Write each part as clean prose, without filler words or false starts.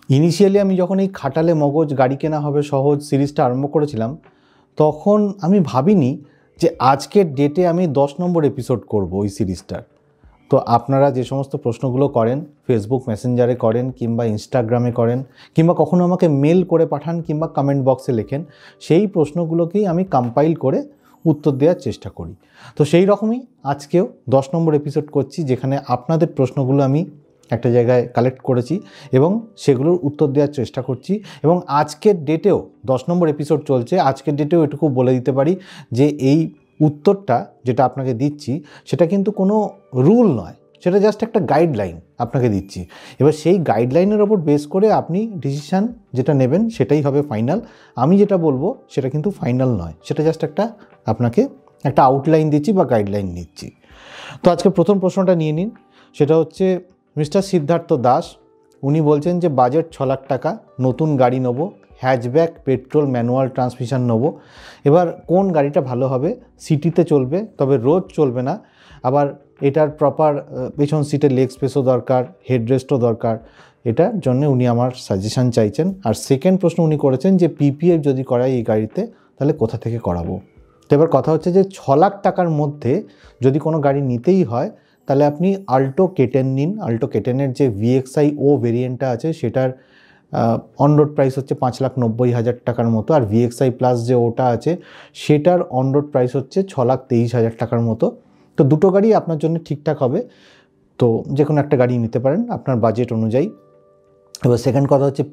Initially আমি যখন এই খাটালে মগজ গাড়ি কেনা হবে সহজ সিরিজটা আরম্ভ করেছিলাম, তখন আমি ভাবিনি যে আজকের ডেটে আমি 10 নম্বর এপিসোড করব ওই সিরিজটার। তো আপনারা যে সমস্ত প্রশ্নগুলো করেন, ফেসবুক মেসেঞ্জারে করেন কিংবা ইনস্টাগ্রামে করেন কিংবা কখনো আমাকে মেল করে পাঠান কিংবা কমেন্ট বক্সে লেখেন, সেই প্রশ্নগুলোকেই আমি কম্পাইল করে উত্তর দেওয়ার চেষ্টা করি। তো সেই রকমই আজকেও 10 নম্বর এপিসোড করছি, যেখানে আপনাদের প্রশ্নগুলো আমি একটা জায়গায় কালেক্ট করেছি এবং সেগুলোর উত্তর দেওয়ার চেষ্টা করছি। এবং আজকের ডেটেও 10 নম্বর এপিসোড চলছে, আজকের ডেটেও এটুকু বলে দিতে পারি যে এই উত্তরটা যেটা আপনাকে দিচ্ছি সেটা কিন্তু কোনো রুল নয়, সেটা জাস্ট একটা গাইডলাইন আপনাকে দিচ্ছি। এবার সেই গাইডলাইনের ওপর বেস করে আপনি ডিসিশান যেটা নেবেন সেটাই হবে ফাইনাল। আমি যেটা বলবো সেটা কিন্তু ফাইনাল নয়, সেটা জাস্ট আপনাকে একটা আউটলাইন দিচ্ছি বা গাইডলাইন দিচ্ছি। তো আজকে প্রথম প্রশ্নটা নিয়ে নিন, সেটা হচ্ছে মিস্টার সিদ্ধার্থ দাস। উনি বলছেন যে বাজেট 6 লাখ টাকা, নতুন গাড়ি নেব, হ্যাচব্যাক, পেট্রোল ম্যানুয়াল ট্রান্সমিশন নেব। এবার কোন গাড়িটা ভালো হবে? সিটিতে চলবে তবে রোজ চলবে না, আবার এটার প্রপার পেছন সিটের লেগ স্পেসও দরকার, হেডরেস্টও দরকার। এটার জন্য উনি আমার সাজেশান চাইছেন। আর সেকেন্ড প্রশ্ন উনি করেছেন যে পিপিএফ যদি করাই এই গাড়িতে তাহলে কোথা থেকে করাবো। তো এবার কথা হচ্ছে যে 6 লাখ টাকার মধ্যে যদি কোনো গাড়ি নিতেই হয় তাহলে আপনি আল্টো কেটেন নিন। আল্টো কেটেনের যে ভিএক্সআই ও ভেরিয়েন্টটা আছে সেটার অন রোড প্রাইস হচ্ছে 5,90,000 টাকার মতো, আর ভিএক্সআই প্লাস যে ওটা আছে সেটার অন রোড প্রাইস হচ্ছে 6,23,000 টাকার মতো। তো দুটো গাড়ি আপনার জন্য ঠিকঠাক হবে, তো যে কোনো একটা গাড়ি নিতে পারেন আপনার বাজেট অনুযায়ী। এবার সেকেন্ড কথা হচ্ছে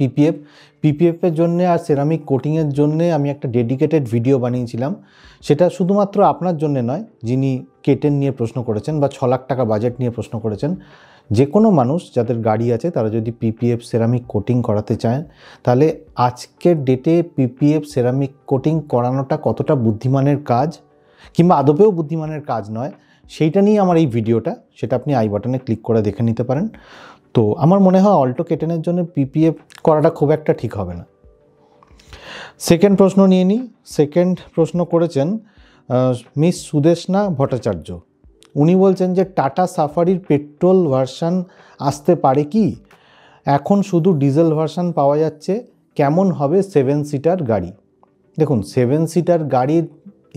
পিপিএফের জন্যে আর সেরামিক কোটিংয়ের জন্যে আমি একটা ডেডিকেটেড ভিডিও বানিয়েছিলাম। সেটা শুধুমাত্র আপনার জন্য নয়, যিনি কেটেন নিয়ে প্রশ্ন করেছেন বা 6 লাখ টাকা বাজেট নিয়ে প্রশ্ন করেছেন, যে কোনো মানুষ যাদের গাড়ি আছে তারা যদি পিপিএফ সেরামিক কোটিং করাতে চান, তাহলে আজকের ডেটে পিপিএফ সেরামিক কোটিং করানোটা কতটা বুদ্ধিমানের কাজ কিংবা আদপেও বুদ্ধিমানের কাজ নয়, সেইটা নিয়ে আমার এই ভিডিওটা, সেটা আপনি আই বাটনে ক্লিক করে দেখে নিতে পারেন। তো আমার মনে হয় অল্টো কেটেনের জন্য পিপিএফ করাটা খুব একটা ঠিক হবে না। সেকেন্ড প্রশ্ন নিয়ে নিই। সেকেন্ড প্রশ্ন করেছেন মিস সুদেশনা ভট্টাচার্য। উনি বলছেন যে টাটা সাফারির পেট্রোল ভার্সান আসতে পারে কি? এখন শুধু ডিজেল ভার্সান পাওয়া যাচ্ছে, কেমন হবে 7 সিটার গাড়ি? দেখুন, 7 সিটার গাড়ির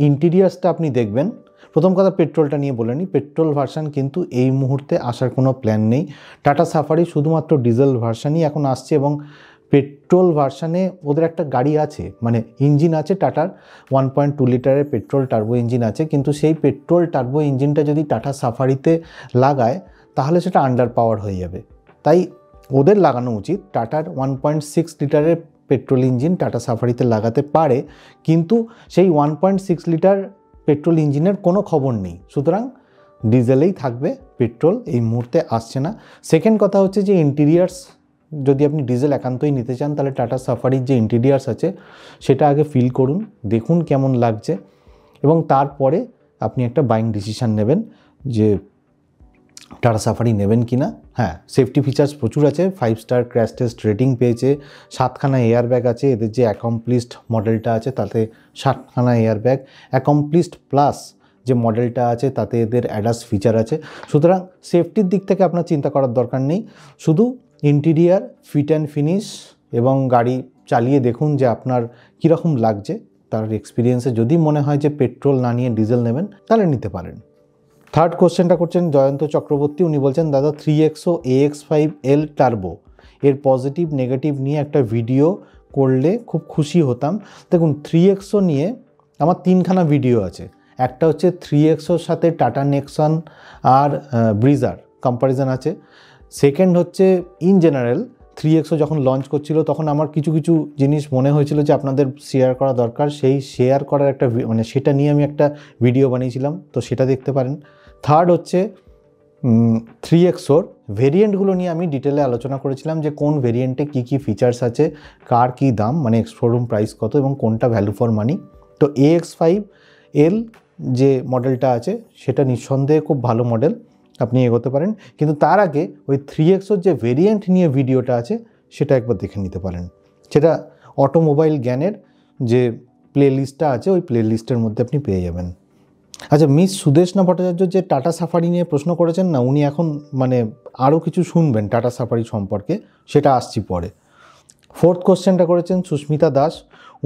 ইন্টিরিয়ার্সটা আপনি দেখবেন। প্রথম কথা পেট্রোলটা নিয়ে বলে নিই, পেট্রোল ভার্সান কিন্তু এই মুহূর্তে আসার কোনো প্ল্যান নেই। টাটা সাফারি শুধুমাত্র ডিজেল ভার্সানই এখন আসছে এবং পেট্রোল ভার্সানে ওদের একটা গাড়ি আছে, মানে ইঞ্জিন আছে টাটার 1.2 লিটারের পেট্রোল টার্বো ইঞ্জিন আছে, কিন্তু সেই পেট্রোল টার্বো ইঞ্জিনটা যদি টাটা সাফারিতে লাগায় তাহলে সেটা আন্ডার পাওয়ার হয়ে যাবে। তাই ওদের লাগানো উচিত। টাটার 1.6 লিটারের পেট্রোল ইঞ্জিন টাটা সাফারিতে লাগাতে পারে, কিন্তু সেই 1.6 লিটার পেট্রোল ইঞ্জিনের কোনো খবর নেই, সুতরাং ডিজেলেই থাকবে, পেট্রোল এই মুহূর্তে আসছে না। সেকেন্ড কথা হচ্ছে যে ইন্টিরিয়ার্স, যদি আপনি ডিজেল একান্তই নিতে চান তাহলে টাটা সাফারির যে ইন্টিরিয়ার্স আছে সেটা আগে ফিল করুন, দেখুন কেমন লাগছে, এবং তারপরে আপনি একটা বাইং ডিসিশান নেবেন যে টাটা সাফারি নেবেন কি না। হ্যাঁ, সেফটি ফিচার্স প্রচুর আছে, 5 স্টার ক্র্যাশ টেস্ট রেটিং পেয়েছে, 7খানা এয়ার ব্যাগ আছে, এদের যে অ্যাকমপ্লিসড মডেলটা আছে তাতে 7খানা এয়ার ব্যাগ, অ্যাকমপ্লিসড প্লাস যে মডেলটা আছে তাতে এদের অ্যাডাস ফিচার আছে। সুতরাং সেফটির দিক থেকে আপনার চিন্তা করার দরকার নেই, শুধু ইন্টিরিয়ার ফিট অ্যান্ড ফিনিশ এবং গাড়ি চালিয়ে দেখুন যে আপনার কীরকম লাগছে। তার এক্সপিরিয়েন্সে যদি মনে হয় যে পেট্রোল না নিয়ে ডিজেল নেবেন তাহলে নিতে পারেন। থার্ড কোশ্চেনটা করছেন জয়ন্ত চক্রবর্তী। উনি বলছেন দাদা 3XO AX5L টার্বো এর পজিটিভ নেগেটিভ নিয়ে একটা ভিডিও করলে খুব খুশি হতাম। দেখুন, 3XO নিয়ে আমার 3খানা ভিডিও আছে। একটা হচ্ছে 3XOর সাথে টাটা নেক্সন আর ব্রিজার কম্প্যারিজন আছে। সেকেন্ড হচ্ছে ইন জেনারেল 3XO যখন লঞ্চ করছিল তখন আমার কিছু কিছু জিনিস মনে হয়েছিল যে আপনাদের শেয়ার করা দরকার, সেই শেয়ার করার একটা মানে সেটা নিয়ে আমি একটা ভিডিও বানিয়েছিলাম, তো সেটা দেখতে পারেন। থার্ড হচ্ছে 3XOর ভেরিয়েন্টগুলো নিয়ে আমি ডিটেলে আলোচনা করেছিলাম যে কোন ভেরিয়েন্টে কী কী ফিচার্স আছে, কার কী দাম, মানে শোরুম প্রাইস কত এবং কোনটা ভ্যালু ফর মানি। তো AX5L যে মডেলটা আছে সেটা নিঃসন্দেহে খুব ভালো মডেল, আপনি এগোতে পারেন। কিন্তু তার আগে ওই 3XOর যে ভেরিয়েন্ট নিয়ে ভিডিওটা আছে সেটা একবার দেখে নিতে পারেন। সেটা অটোমোবাইল জ্ঞানের যে প্লে লিস্টটা আছে ওই প্লে লিস্টের মধ্যে আপনি পেয়ে যাবেন। আচ্ছা, মিস সুদেশনা ভট্টাচার্য যে টাটা সাফারি নিয়ে প্রশ্ন করেছেন না, উনি এখন মানে আরও কিছু শুনবেন টাটা সাফারি সম্পর্কে, সেটা আসছি পরে। ফোর্থ কোশ্চেনটা করেছেন সুস্মিতা দাস।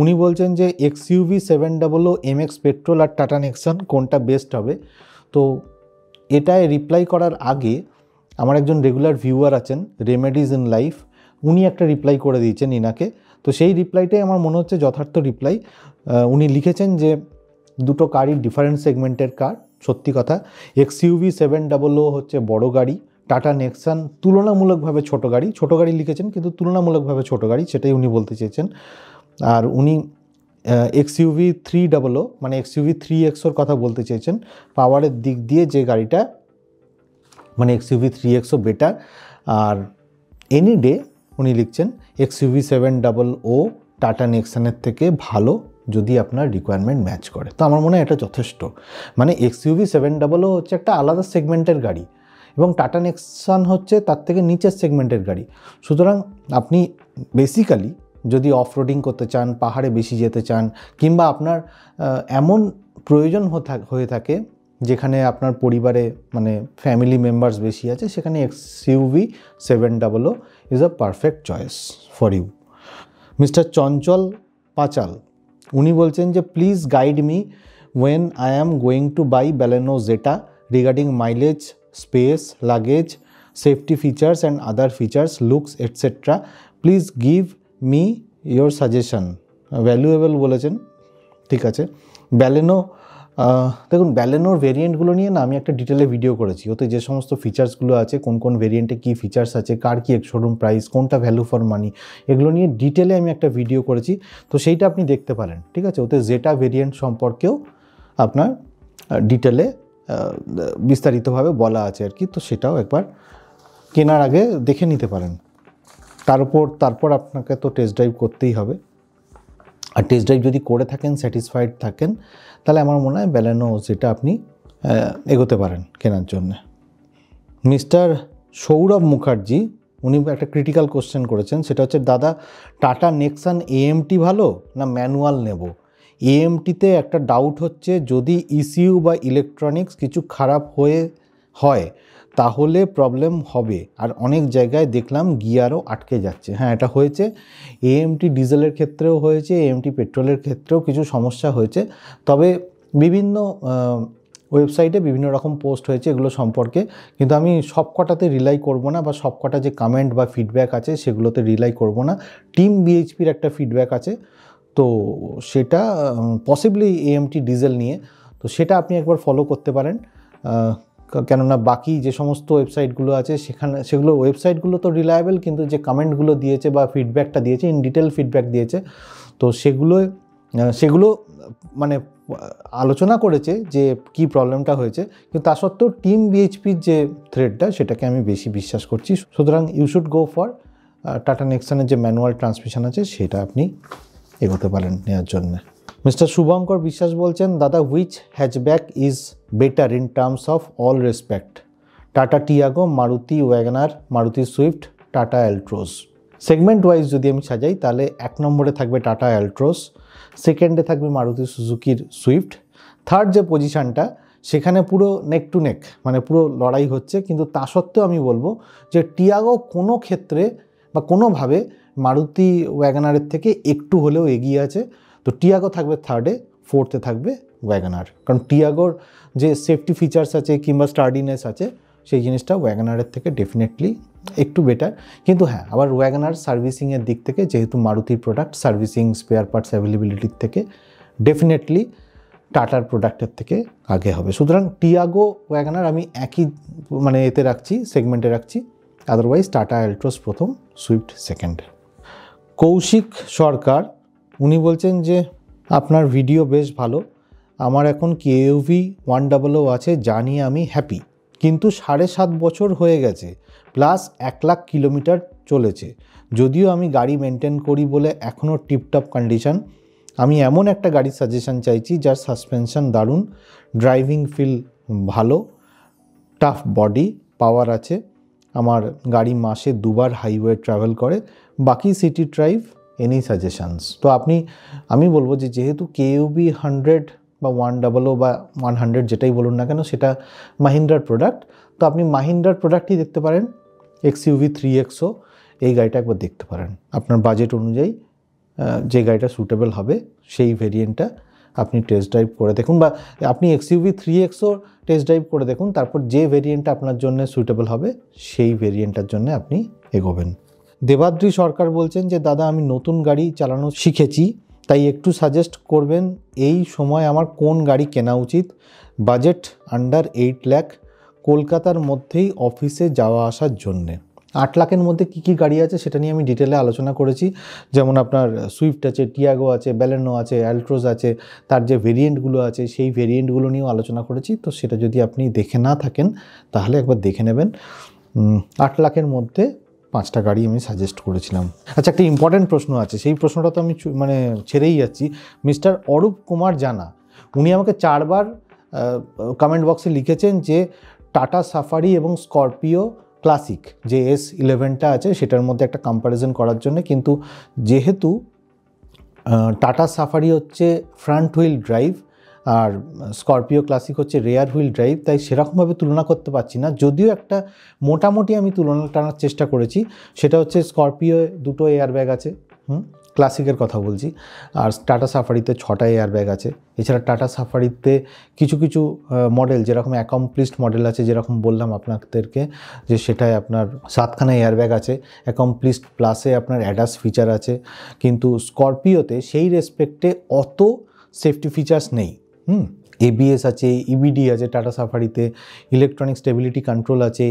উনি বলছেন যে XUV 700 MX পেট্রোল আর টাটা নেক্সন কোনটা বেস্ট হবে। তো এটায় রিপ্লাই করার আগে আমার একজন রেগুলার ভিউয়ার আছেন রেমেডিজ ইন লাইফ, উনি একটা রিপ্লাই করে দিয়েছেন ইনাকে। তো সেই রিপ্লাইটাই আমার মনে হচ্ছে যথার্থ রিপ্লাই। উনি লিখেছেন যে দুটো কারই ডিফারেন্ট সেগমেন্টের কার। সত্যি কথা, XUV 700 হচ্ছে বড় গাড়ি, টাটা নেক্সন তুলনামূলকভাবে ছোট গাড়ি। ছোট গাড়ি লিখেছেন কিন্তু তুলনামূলকভাবে ছোট গাড়ি, সেটাই উনি বলতে চেয়েছেন। আর উনি XUV 300 মানে XUV 3XOর কথা বলতে চেয়েছেন। পাওয়ারের দিক দিয়ে যে গাড়িটা মানে XUV 3XO বেটার। আর এনি ডে উনি লিখছেন XUV 700 টাটা নেক্সনের থেকে ভালো যদি আপনার রিকোয়ারমেন্ট ম্যাচ করে। তো আমার মনে হয় এটা যথেষ্ট। মানে XUV 700 হচ্ছে একটা আলাদা সেগমেন্টের গাড়ি এবং টাটা নেক্সন হচ্ছে তার থেকে নিচের সেগমেন্টের গাড়ি। সুতরাং আপনি বেসিক্যালি যদি অফ রোডিং করতে চান, পাহাড়ে বেশি যেতে চান, কিংবা আপনার এমন প্রয়োজন হয়ে থাকে যেখানে আপনার পরিবারে মানে ফ্যামিলি মেম্বার্স বেশি আছে, সেখানে XUV 700 is a perfect choice for you. Mister Chanchal Pachal উনি বলছেন যে please guide me when I am going to buy Baleno Zeta regarding mileage, space, luggage, safety features and other features, looks etcetera. Please give me your suggestion. Valuable বলেছেন, ঠিক আছে। Baleno, দেখুন ব্যালেনোর ভেরিয়েন্টগুলো নিয়ে না আমি একটা ডিটেলে ভিডিও করেছি। ওতে যে সমস্ত ফিচার্সগুলো আছে, কোন কোন ভেরিয়েন্টে কী ফিচার্স আছে, কার কী শোরুম প্রাইস, কোনটা ভ্যালু ফর মানি, এগুলো নিয়ে ডিটেলে আমি একটা ভিডিও করেছি। তো সেইটা আপনি দেখতে পারেন, ঠিক আছে। ওতে জেটা ভেরিয়েন্ট সম্পর্কেও আপনার ডিটেলে বিস্তারিতভাবে বলা আছে আর কি। তো সেটাও একবার কেনার আগে দেখে নিতে পারেন। তারপর আপনাকে তো টেস্ট ড্রাইভ করতেই হবে। আর টেস্ট ড্রাইভ যদি করে থাকেন, স্যাটিসফাইড থাকেন, তাহলে আমার মনে হয় ব্যালেনো যেটা আপনি এগোতে পারেন কেনার জন্য। মিস্টার সৌরভ মুখার্জি উনি একটা ক্রিটিক্যাল কোশ্চেন করেছেন, সেটা হচ্ছে দাদা টাটা নেক্সন AMT ভালো না ম্যানুয়াল নেব? AMTতে একটা ডাউট হচ্ছে যদি ECU বা ইলেকট্রনিক্স কিছু খারাপ হয় তাহলে প্রবলেম হবে। আর অনেক জায়গায় দেখলাম গিয়ারও আটকে যাচ্ছে। হ্যাঁ, এটা হয়েছে। AMT ডিজেলের ক্ষেত্রেও হয়েছে, AMT পেট্রোলের ক্ষেত্রেও কিছু সমস্যা হয়েছে। তবে বিভিন্ন ওয়েবসাইটে বিভিন্ন রকম পোস্ট হয়েছে এগুলো সম্পর্কে, কিন্তু আমি সব কটাতে রিলাই করব না, বা সব কটা যে কমেন্ট বা ফিডব্যাক আছে সেগুলোতে রিলাই করব না। টিম BHPর একটা ফিডব্যাক আছে, তো সেটা পসিবলি AMT ডিজেল নিয়ে, তো সেটা আপনি একবার ফলো করতে পারেন। কেননা বাকি যে সমস্ত ওয়েবসাইটগুলো আছে সেগুলো ওয়েবসাইটগুলো তো রিলায়েবল, কিন্তু যে কমেন্টগুলো দিয়েছে বা ফিডব্যাকটা দিয়েছে, ইন ডিটেল ফিডব্যাক দিয়েছে, তো সেগুলো মানে আলোচনা করেছে যে কি প্রবলেমটা হয়েছে। কিন্তু তা সত্ত্বেও টিম BHPর যে থ্রেডটা সেটাকে আমি বেশি বিশ্বাস করছি। সুতরাং you should go for Tata নেক্সনের যে ম্যানুয়াল ট্রান্সমিশন আছে সেটা আপনি এগোতে পারেন নেওয়ার জন্য। মিস্টার শুভঙ্কর বিশ্বাস বলছেন দাদা which hatchback is better in terms of all respect? Tata Tiago, Maruti WagonR, Maruti Swift, Tata Altroz. Segment wise যদি আমি সাজাই তাহলে 1 নম্বরে থাকবে টাটা অ্যালট্রোস, সেকেন্ডে থাকবে মারুতি সুজুকির সুইফট, থার্ড যে পজিশানটা সেখানে পুরো নেক টু নেক মানে পুরো লড়াই হচ্ছে। কিন্তু তা সত্ত্বেও আমি বলবো যে টিয়াগো কোনো ক্ষেত্রে বা কোনোভাবে মারুতি ওয়াগনারের থেকে একটু হলেও এগিয়ে আছে। তো টিয়াগো থাকবে থার্ডে, ফোর্থে থাকবে ওয়াগনার। কারণ টিয়াগোর যে সেফটি ফিচার্স আছে কিংবা স্টার্ডিনেস আছে সেই জিনিসটা ওয়াগনারের থেকে ডেফিনেটলি একটু বেটার। কিন্তু হ্যাঁ, আবার ওয়াগনার সার্ভিসিংয়ের দিক থেকে যেহেতু মারুতির প্রোডাক্ট, সার্ভিসিং স্পেয়ার পার্টস অ্যাভেলেবিলিটির থেকে ডেফিনেটলি টাটার প্রোডাক্টের থেকে আগে হবে। সুতরাং টিয়াগো ওয়াগনার আমি একই মানে এতে রাখছি, সেগমেন্টে রাখছি। আদারওয়াইজ টাটা অ্যালট্রোস প্রথম, সুইফট সেকেন্ড। কৌশিক সরকার উনি বলছেন যে আপনার ভিডিও বেশ ভালো, আমার এখন KUV 100 আছে, জানি আমি হ্যাপি, কিন্তু 7.5 বছর হয়ে গেছে, প্লাস 1 লাখ কিলোমিটার চলেছে। যদিও আমি গাড়ি মেনটেন করি বলে এখনও টিপটপ কন্ডিশন। আমি এমন একটা গাড়ির সাজেশন চাইছি যার সাসপেনশন দারুণ, ড্রাইভিং ফিল ভালো, টাফ বডি, পাওয়ার আছে। আমার গাড়ি মাসে 2 বার হাইওয়ে ট্রাভেল করে, বাকি সিটি ড্রাইভ, এনি সাজেশনস। তো আমি বলবো যে যেহেতু KUV 100 বা 100 বা 100 যেটাই বলুন না কেন সেটা মাহিন্দ্রার প্রোডাক্ট, তো আপনি মাহিন্দ্রার প্রোডাক্টই দেখতে পারেন, XUV 3XO। এই গাড়িটা একবার দেখতে পারেন। আপনার বাজেট অনুযায়ী যে গাড়িটা সুটেবল হবে সেই ভেরিয়েন্টটা আপনি টেস্ট ড্রাইভ করে দেখুন, বা আপনি এক্সইউভি 3Xও টেস্ট ড্রাইভ করে দেখুন। তারপর যে ভেরিয়েন্টটা আপনার জন্য সুটেবল হবে সেই ভেরিয়েন্টটার জন্য আপনি এগোবেন। দেবাদ্রি সরকার বলছেন যে দাদা আমি নতুন গাড়ি চালানো শিখেছি, তাই একটু সাজেস্ট করবেন এই সময় আমার কোন গাড়ি কেনা উচিত। বাজেট আন্ডার 8 লাখ, কলকাতার মধ্যেই অফিসে যাওয়া আসার জন্যে। 8 লাখের মধ্যে কী কী গাড়ি আছে সেটা নিয়ে আমি ডিটেলে আলোচনা করেছি। যেমন আপনার সুইফট আছে, টিয়াগো আছে, ব্যালেনো আছে, অ্যালট্রোজ আছে, তার যে ভেরিয়েন্টগুলো আছে সেই ভেরিয়েন্টগুলো নিয়েও আলোচনা করেছি। তো সেটা যদি আপনি দেখে না থাকেন তাহলে একবার দেখে নেবেন। 8 লাখের মধ্যে 5টা গাড়ি আমি সাজেস্ট করেছিলাম। আচ্ছা, একটা ইম্পর্ট্যান্ট প্রশ্ন আছে, সেই প্রশ্নটা তো আমি ছেড়েই যাচ্ছি। মিস্টার অরূপ কুমার জানা, উনি আমাকে 4বার কমেন্ট বক্সে লিখেছেন যে টাটা সাফারি এবং স্করপিও ক্লাসিক যে S11টা আছে সেটার মধ্যে একটা কম্প্যারিজন করার জন্য। কিন্তু যেহেতু টাটা সাফারি হচ্ছে ফ্রন্ট হুইল ড্রাইভ আর স্করপিও ক্লাসিক হচ্ছে রেয়ার হুইল ড্রাইভ, তাই সেরকমভাবে তুলনা করতে পারছি না। যদিও একটা মোটামুটি আমি তুলনা টানার চেষ্টা করেছি, সেটা হচ্ছে স্করপিও 2টো এয়ারব্যাগ আছে, ক্লাসিকের কথা বলছি, আর টাটা সাফারিতে 6টা এয়ারব্যাগ আছে। এছাড়া টাটা সাফারিতে কিছু কিছু মডেল যেরকম অ্যাকমপ্লিশড মডেল আছে, যেরকম বললাম আপনাদেরকে যে সেটায় আপনার 7খানা এয়ারব্যাগ আছে, অ্যাকমপ্লিশড প্লাসে আপনার অ্যাডাস ফিচার আছে। কিন্তু স্করপিওতে সেই রেসপেক্টে অত সেফটি ফিচার্স নেই। ABS আছে, EBD আছে টাটা সাফারিতে, ইলেকট্রনিক স্টেবিলিটি কন্ট্রোল আছে,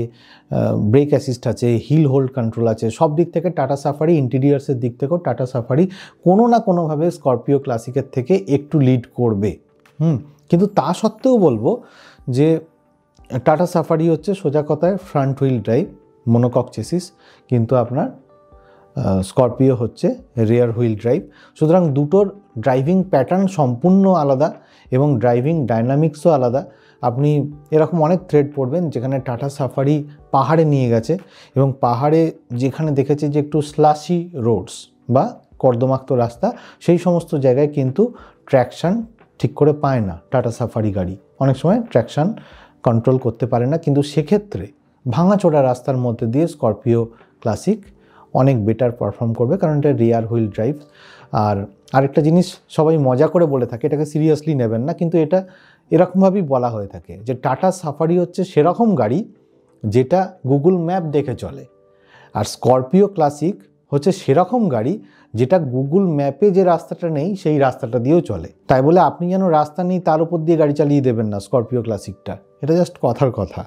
ব্রেক অ্যাসিস্ট আছে, হিল হোল্ড কন্ট্রোল আছে। সব দিক থেকে টাটা সাফারি, ইন্টেরিয়ার্সের দিক থেকেও টাটা সাফারি কোনো না কোনোভাবে স্করপিও ক্লাসিকের থেকে একটু লিড করবে। কিন্তু তা সত্ত্বেও বলবো যে টাটা সাফারি হচ্ছে সোজা কথায় ফ্রন্ট হুইল ড্রাইভ মোনোকক চেসিস, কিন্তু আপনার স্করপিও হচ্ছে রেয়ার হুইল ড্রাইভ। সুতরাং দুটোর ড্রাইভিং প্যাটার্ন সম্পূর্ণ আলাদা এবং ড্রাইভিং ডাইনামিক্সও আলাদা। আপনি এরকম অনেক থ্রেড পড়বেন যেখানে টাটা সাফারি পাহাড়ে নিয়ে গেছে এবং পাহাড়ে যেখানে দেখেছে যে একটু স্লাশি রোডস বা কর্দমাক্ত রাস্তা, সেই সমস্ত জায়গায় কিন্তু ট্র্যাকশান ঠিক করে পায় না টাটা সাফারি গাড়ি, অনেক সময় ট্র্যাকশান কন্ট্রোল করতে পারে না। কিন্তু সেক্ষেত্রে ভাঙাচোরা রাস্তার মধ্যে দিয়ে স্করপিও ক্লাসিক অনেক বেটার পারফর্ম করবে, কারণ এটা রিয়ার হুইল ড্রাইভ। আর আরেকটা জিনিস সবাই মজা করে বলে থাকে, এটাকে সিরিয়াসলি নেবেন না, কিন্তু এটা এরকমভাবেই বলা হয়ে থাকে যে টাটা সাফারি হচ্ছে সেরকম গাড়ি যেটা গুগল ম্যাপ দেখে চলে, আর স্করপিও ক্লাসিক হচ্ছে সেরকম গাড়ি যেটা গুগল ম্যাপে যে রাস্তাটা নেই সেই রাস্তাটা দিয়েও চলে। তাই বলে আপনি যেন রাস্তা নেই তার উপর দিয়ে গাড়ি চালিয়ে দেবেন না স্করপিও ক্লাসিকটা, এটা জাস্ট কথার কথা।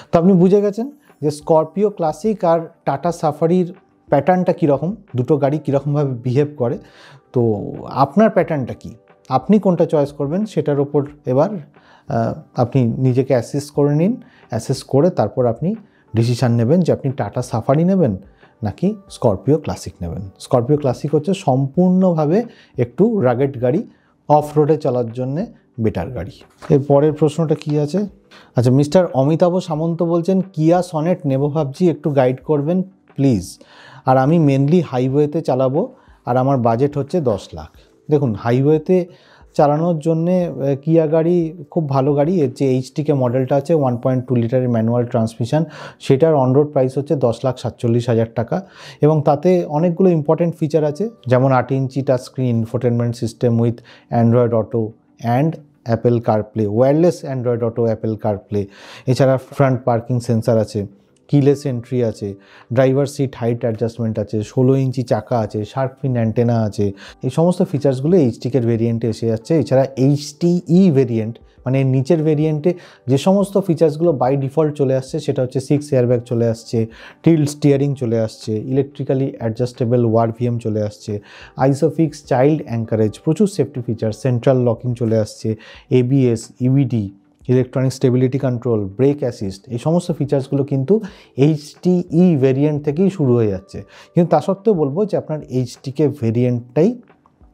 তো আপনি বুঝে গেছেন যে স্করপিও ক্লাসিক আর টাটা সাফারির প্যাটার্নটা কীরকম, দুটো গাড়ি কীরকমভাবে বিহেভ করে। তো আপনার প্যাটার্নটা কি, আপনি কোনটা চয়েস করবেন সেটার ওপর এবার আপনি নিজেকে অ্যাসেস করে নিন। অ্যাসেস করে তারপর আপনি ডিসিশান নেবেন যে আপনি টাটা সাফারি নেবেন নাকি স্করপিও ক্লাসিক নেবেন। স্করপিও ক্লাসিক হচ্ছে সম্পূর্ণভাবে একটু রাগেড গাড়ি, অফ রোডে চলার জন্যে বেটার গাড়ি। এর পরের প্রশ্নটা কি আছে? আচ্ছা, মিস্টার অমিতাভ সামন্ত বলছেন কিয়া সনেট নেব ভাবছি, একটু গাইড করবেন প্লিজ। আর আমি মেনলি হাইওয়েতে চালাবো আর আমার বাজেট হচ্ছে 10 লাখ। দেখুন, হাইওয়েতে চালানোর জন্যে কিয়া গাড়ি খুব ভালো গাড়ি। এর যে HTK মডেলটা আছে 1.2 লিটারের ম্যানুয়াল ট্রান্সমিশন, সেটার অনরোড প্রাইস হচ্ছে 10,47,000 টাকা এবং তাতে অনেকগুলো ইম্পর্টেন্ট ফিচার আছে, যেমন 8 ইঞ্চি touch screen infotainment system with Android auto and Apple CarPlay, wireless Android auto Apple CarPlay. এছাড়া ফ্রন্ট পার্কিং সেন্সার আছে, কিলেস এন্ট্রি আছে, ড্রাইভার সিট হাইট অ্যাডজাস্টমেন্ট আছে, 16 ইঞ্চি চাকা আছে, শার্ক ফিন অ্যান্টেনা আছে। এই সমস্ত ফিচার্সগুলো HTKর ভেরিয়েন্টে এসে যাচ্ছে। এছাড়া HTE ভেরিয়েন্ট মানে নিচের ভেরিয়েন্টে যে সমস্ত ফিচার্সগুলো বাই ডিফল্ট চলে আসছে সেটা হচ্ছে 6 এয়ারব্যাগ চলে আসছে, টিল্ট স্টিয়ারিং চলে আসছে, ইলেকট্রিক্যালি অ্যাডজাস্টেবল ওয়ার-VM চলে আসছে, আইসোফিক্স চাইল্ড অ্যাঙ্কারেজ, প্রচুর সেফটি ফিচার, সেন্ট্রাল লকিং চলে আসছে, ABS, EBD, electronic stability control, brake assist. এই সমস্ত ফিচার্সগুলো কিন্তু HTE ভেরিয়েন্ট থেকেই শুরু হয়ে যাচ্ছে। কিন্তু তা সত্ত্বেও বলবো যে আপনার HTK ভেরিয়েন্টটাই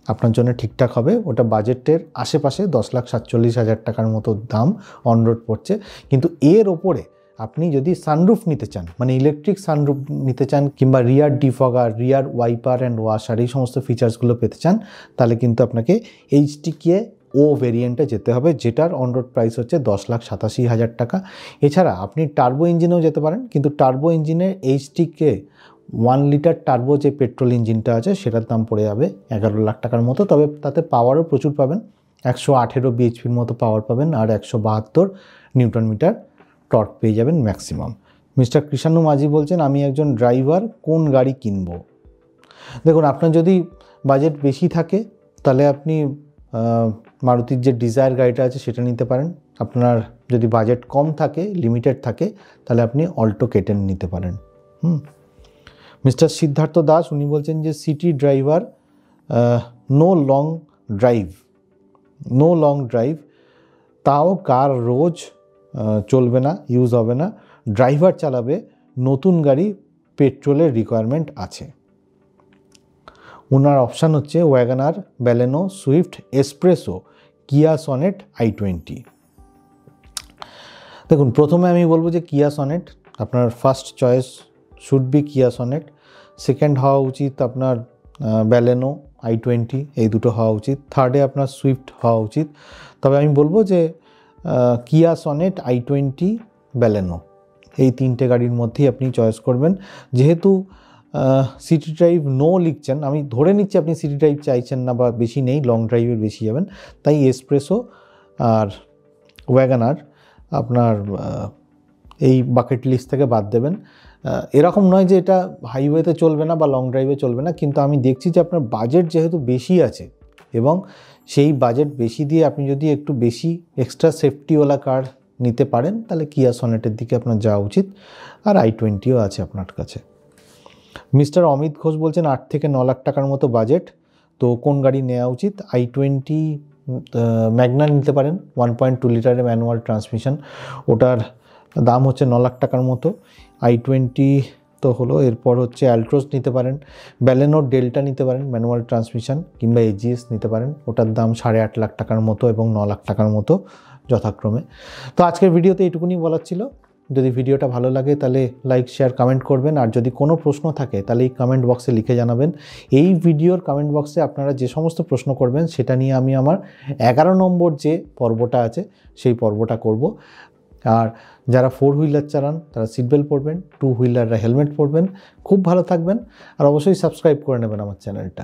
আপনার জন্য ঠিকঠাক হবে। ওটা বাজেটের আশেপাশে 10,47,000 টাকার মতো দাম অনরোড পড়ছে। কিন্তু এর ওপরে আপনি যদি সানরুফ নিতে চান, মানে ইলেকট্রিক সানরুফ নিতে চান, কিংবা rear defogger, rear wiper and washer, এই সমস্ত ফিচার্সগুলো পেতে চান, তাহলে কিন্তু আপনাকে HTK ভেরিয়েন্টে যেতে হবে, যেটার অনরোড প্রাইস হচ্ছে 10,87,000 টাকা। এছাড়া আপনি টার্বো ইঞ্জিনেও যেতে পারেন, কিন্তু টার্বো ইঞ্জিনের HTK 1 লিটার টার্বো যে পেট্রোল ইঞ্জিনটা আছে সেটার দাম পড়ে যাবে 11 লাখ টাকার মতো। তবে তাতে পাওয়ারও প্রচুর পাবেন, 118 বিএইচপির মতো পাওয়ার পাবেন আর 172 নিউটন মিটার টর্ক পেয়ে যাবেন ম্যাক্সিমাম। মিস্টার কৃষাণু মাঝি বলছেন, আমি একজন ড্রাইভার, কোন গাড়ি কিনব? দেখুন, আপনার যদি বাজেট বেশি থাকে তাহলে আপনি মারুতির যে ডিজায়ার গাড়িটা আছে সেটা নিতে পারেন। আপনার যদি বাজেট কম থাকে, লিমিটেড থাকে, তাহলে আপনি অল্টো কেটেন নিতে পারেন। মিস্টার সিদ্ধার্থ দাস উনি বলছেন যে city driver, no long drive, তাও কার রোজ চলবে না, ইউজ হবে না, ড্রাইভার চালাবে, নতুন গাড়ি, পেট্রোলের রিকোয়ারমেন্ট আছে। ওনার অপশান হচ্ছে ওয়াগনার, ব্যালেনো, সুইফট, এসপ্রেসো, কিয়া সনেট, i20। দেখুন, প্রথমে আমি বলবো যে কিয়া সনেট আপনার ফার্স্ট চয়েস শুড বি কিয়া সনেট। সেকেন্ড হওয়া উচিত আপনার ব্যালেনো, i20, এই দুটো হওয়া উচিত। থার্ডে আপনার সুইফট হওয়া উচিত। তবে আমি বলবো যে কিয়া সনেট, i20, ব্যালেনো, এই তিনটে গাড়ির মধ্যেই আপনি চয়েস করবেন। যেহেতু সিটি ড্রাইভ নো লিখছেন, আমি ধরে নিচ্ছি আপনি সিটি ড্রাইভ চাইছেন না বা বেশি নেই, লং ড্রাইভের বেশি যাবেন, তাই এসপ্রেসো আর ওয়াগনার আপনার এই বাকেট লিস্ট থেকে বাদ দেবেন। এরকম নয় যে এটা হাইওয়েতে চলবে না বা লং ড্রাইভে চলবে না, কিন্তু আমি দেখছি যে আপনার বাজেট যেহেতু বেশি আছে এবং সেই বাজেট বেশি দিয়ে আপনি যদি একটু বেশি এক্সট্রা সেফটিওয়ালা কার নিতে পারেন তাহলে কিয়া সনেটের দিকে আপনার যাওয়া উচিত। আর i20ও আছে আপনার কাছে। মিস্টার অমিত ঘোষ বলছেন 8 থেকে 9 লাখ টাকার মতো বাজেট, তো কোন গাড়ি নেওয়া উচিত? i20 ম্যাগনা নিতে পারেন, 1.2 লিটারের ম্যানুয়াল ট্রান্সমিশন, ওটার দাম হচ্ছে 9 লাখ টাকার মতো। i20 তো হলো, এরপর হচ্ছে অ্যালট্রোস নিতে পারেন, ব্যালেনোর ডেল্টা নিতে পারেন ম্যানুয়াল ট্রান্সমিশন, কিংবা এজিএস নিতে পারেন, ওটার দাম 8.5 লাখ টাকার মতো এবং 9 লাখ টাকার মতো যথাক্রমে। তো আজকের ভিডিওতে এইটুকুনি বলার ছিল। যদি ভিডিওটা ভালো লাগে তাহলে লাইক, শেয়ার, কমেন্ট করবেন। আর যদি কোনো প্রশ্ন থাকে তাহলে এই কমেন্ট বক্সে লিখে জানাবেন। এই ভিডিওর কমেন্ট বক্সে আপনারা যে সমস্ত প্রশ্ন করবেন সেটা নিয়ে আমি আমার 11 নম্বর যে পর্বটা আছে সেই পর্বটা করব। আর যারা 4 হুইলার চালান তারা সিট বেল্ট পরবেন, 2 হুইলাররা হেলমেট পরবেন। খুব ভালো থাকবেন আর অবশ্যই সাবস্ক্রাইব করে নেবেন আমার চ্যানেলটা।